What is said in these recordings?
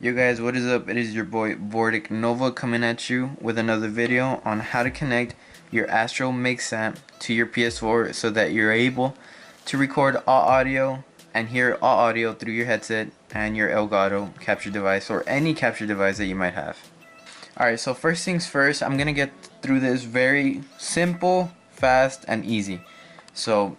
Yo guys, what is up? It is your boy VorticNova coming at you with another video on how to connect your Astro Mix amp to your PS4 so that you're able to record all audio and hear all audio through your headset and your Elgato capture device or any capture device that you might have. Alright, so first things first, I'm gonna get through this very simple, fast, and easy. So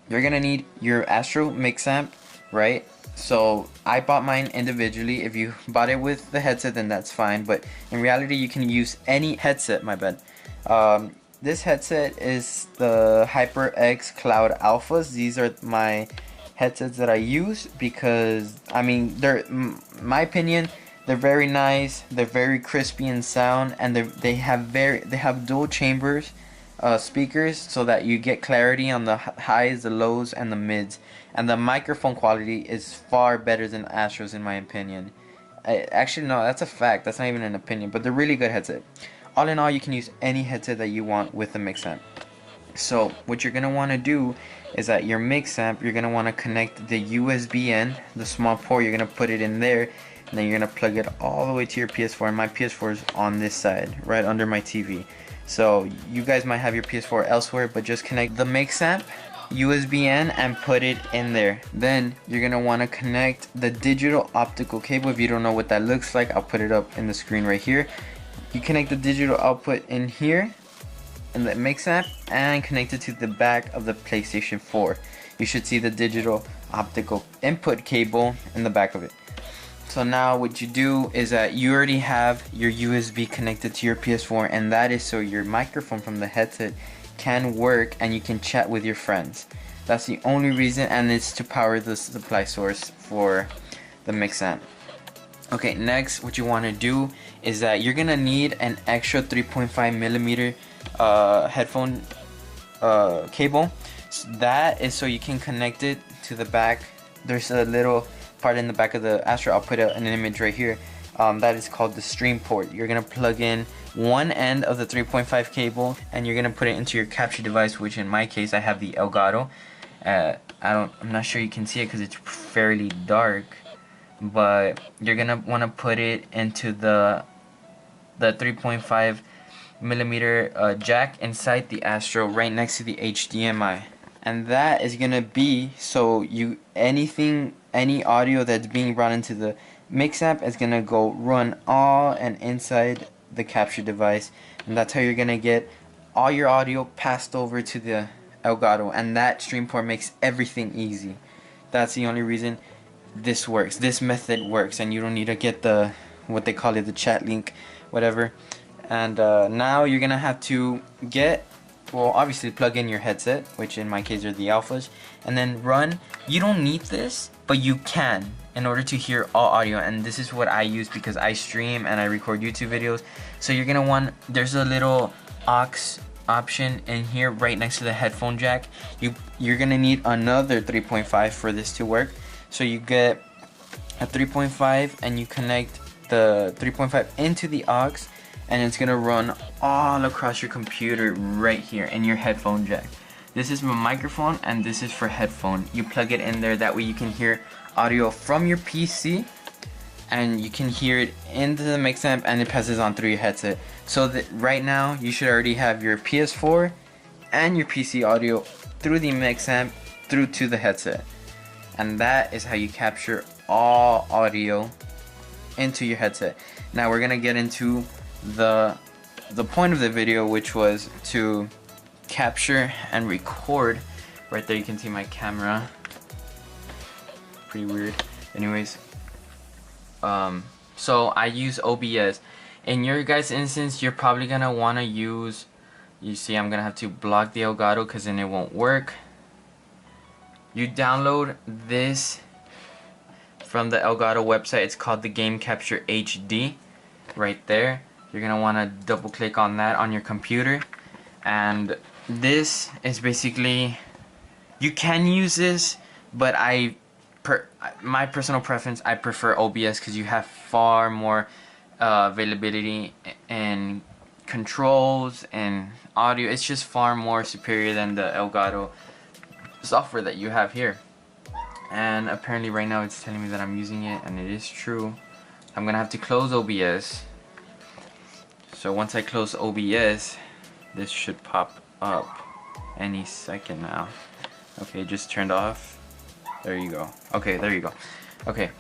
you're gonna need your Astro Mix amp, right? So I bought mine individually. If you bought it with the headset, then that's fine, but in reality you can use any headset. My bad. This headset is the HyperX Cloud Alphas. These are my headsets that I use because I mean they're, my opinion, they're very nice, they're very crispy in sound, and they have dual chambers speakers so that you get clarity on the highs, the lows, and the mids. And the microphone quality is far better than Astros in my opinion. Actually, no, that's a fact. That's not even an opinion, but they're really good headset. All in all, you can use any headset that you want with the mix amp. So what you're gonna want to do is that your mix amp, you're gonna want to connect the USB end, the small port. You're gonna put it in there, and then you're gonna plug it all the way to your PS4. And my PS4 is on this side, right under my TV. So you guys might have your PS4 elsewhere, but just connect the mix amp USB in and put it in there. Then you're gonna want to connect the digital optical cable. If you don't know what that looks like, I'll put it up in the screen right here. You connect the digital output in here in the mix amp and connect it to the back of the PlayStation 4. You should see the digital optical input cable in the back of it. So now what you do is that you already have your USB connected to your PS4, and that is so your microphone from the headset can work and you can chat with your friends. That's the only reason, and it's to power the supply source for the mix amp. Okay, next what you want to do is that you're gonna need an extra 3.5 millimeter headphone cable. So that is so you can connect it to the back. There's a little part in the back of the Astro. I'll put an image right here. That is called the stream port. You're gonna plug in one end of the 3.5 cable and you're gonna put it into your capture device, which in my case I have the Elgato. I'm not sure you can see it because it's fairly dark, but you're gonna want to put it into the 3.5 millimeter jack inside the Astro right next to the HDMI. And that is gonna be so any audio that's being brought into the mix amp is gonna go run all and inside the capture device, and that's how you're gonna get all your audio passed over to the Elgato. And that stream port makes everything easy. That's the only reason this works. This method works, and you don't need to get the what they call it, the chat link, whatever. And now you're gonna have to obviously plug in your headset, which in my case are the Alphas, and then run. You don't need this, but you can in order to hear all audio, and this is what I use because I stream and I record YouTube videos. So you're gonna want, there's a little aux option in here right next to the headphone jack. You're gonna need another 3.5 for this to work. So you get a 3.5 and you connect the 3.5 into the aux, and it's gonna run all across your computer right here in your headphone jack. This is my microphone and this is for headphone. You plug it in there, that way you can hear audio from your PC and you can hear it into the mix amp and it passes on through your headset. So that right now you should already have your PS4 and your PC audio through the mix amp through to the headset. And that is how you capture all audio into your headset. Now we're gonna get into the point of the video, which was to capture and record. Right there you can see my camera, pretty weird. Anyways, so I use OBS. In your guys' instance, you're probably gonna want to use, you see I'm gonna have to block the Elgato because then it won't work. You download this from the Elgato website. It's called the Game Capture HD right there. You're gonna want to double click on that on your computer, and this is basically, you can use this, but my personal preference, I prefer OBS because you have far more availability and controls and audio. It's just far more superior than the Elgato software that you have here. And apparently right now it's telling me that I'm using it, and it is true. I'm gonna have to close OBS. So once I close OBS, this should pop up any second now. Okay, just turned off. There you go. Okay, there you go. Okay,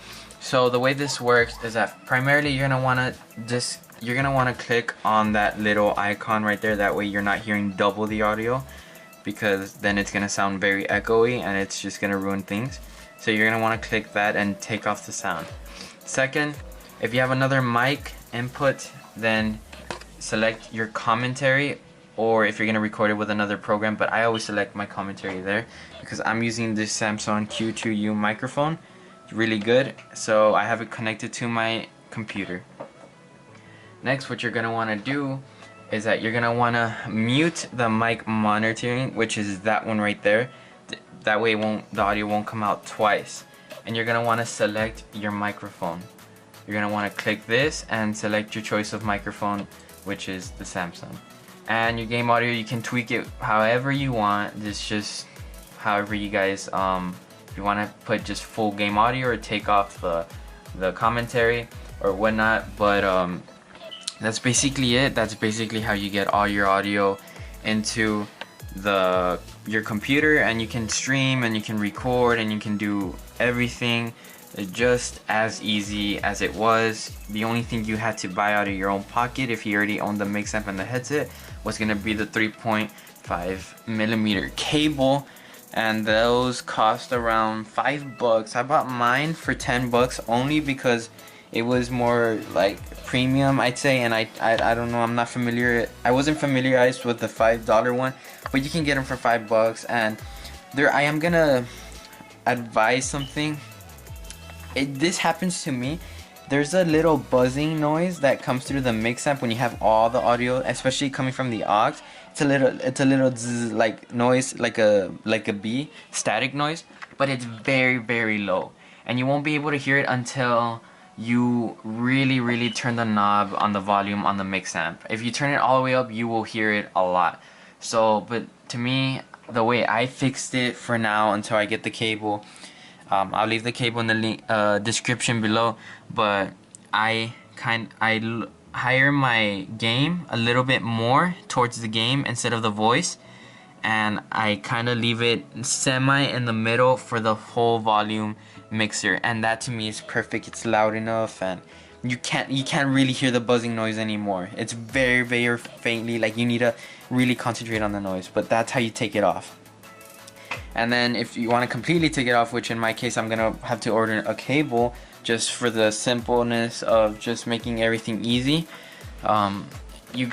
so the way this works is that primarily you're gonna wanna click on that little icon right there. That way you're not hearing double the audio, because then it's gonna sound very echoey and it's just gonna ruin things. So you're gonna wanna click that and take off the sound. Second, if you have another mic input, then select your commentary, or if you're gonna record it with another program, but I always select my commentary there because I'm using this Samsung Q2U microphone. It's really good, so I have it connected to my computer. Next, what you're gonna wanna do is that you're gonna wanna mute the mic monitoring, which is that one right there. That way the audio won't come out twice. And you're gonna wanna select your microphone. You're gonna wanna click this and select your choice of microphone, which is the Samsung. And your game audio, you can tweak it however you want. It's just however you guys, if you want to put just full game audio or take off the commentary or whatnot. But that's basically it. That's basically how you get all your audio into your computer, and you can stream and you can record and you can do everything just as easy as it was. The only thing you had to buy out of your own pocket, if you already owned the mix amp and the headset, was gonna be the 3.5mm cable, and those cost around $5. I bought mine for $10 only because it was more like premium, I'd say, and I don't know, I wasn't familiarized with the $5 one, but you can get them for $5. And I am gonna advise something. This happens to me. There's a little buzzing noise that comes through the mix amp when you have all the audio, especially coming from the aux. It's a little zzz, like noise, like a bee, static noise, but it's very, very low, and you won't be able to hear it until you really turn the knob on the volume on the mix amp. If you turn it all the way up, you will hear it a lot. So, but to me, the way I fixed it for now until I get the cable, I'll leave the cable in the link, description below, but I higher my gain a little bit more towards the game instead of the voice, and I kind of leave it semi in the middle for the whole volume mixer, and that to me is perfect. It's loud enough, and you can't really hear the buzzing noise anymore. It's very, very faintly, like you need to really concentrate on the noise, but that's how you take it off. And then if you want to completely take it off, which in my case I'm gonna have to order a cable just for the simpleness of just making everything easy. You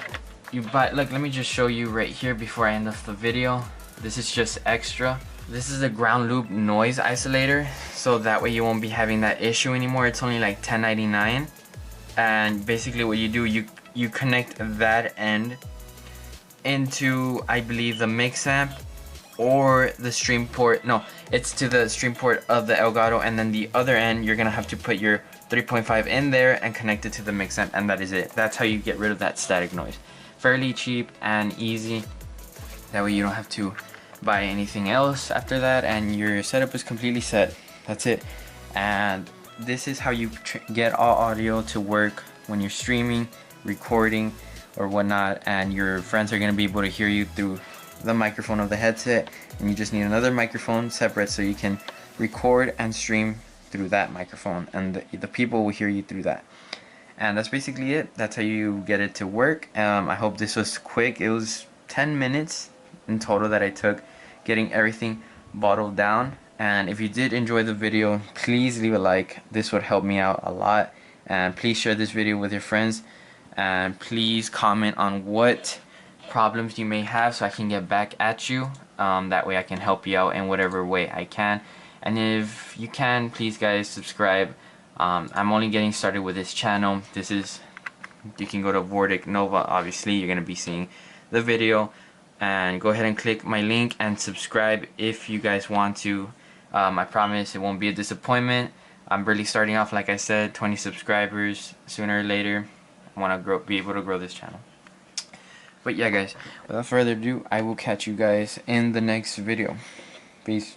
buy, like, let me just show you right here before I end off the video. This is just extra. This is a ground loop noise isolator, so that way you won't be having that issue anymore. It's only like $10.99, and basically what you do, you connect that end into, I believe, the mix amp or the stream port. No, it's to the stream port of the Elgato, and then the other end you're gonna have to put your 3.5 in there and connect it to the mix amp, and that is it. That's how you get rid of that static noise. Fairly cheap and easy. That way you don't have to buy anything else after that, and your setup is completely set. That's it. And this is how you get all audio to work when you're streaming, recording, or whatnot, and your friends are gonna be able to hear you through the microphone of the headset, and you just need another microphone separate so you can record and stream through that microphone, and the people will hear you through that. And that's basically it. That's how you get it to work. I hope this was quick. It was 10 minutes in total that I took getting everything bottled down. And if you did enjoy the video, please leave a like. This would help me out a lot. And please share this video with your friends, and please comment on what problems you may have so I can get back at you. That way I can help you out in whatever way I can. And if you can, please guys subscribe. I'm only getting started with this channel. You can go to VorticNova, obviously you're gonna be seeing the video, and go ahead and click my link and subscribe if you guys want to. I promise it won't be a disappointment. I'm barely starting off, like I said, 20 subscribers. Sooner or later I want to be able to grow this channel. But yeah guys, without further ado, I will catch you guys in the next video. Peace.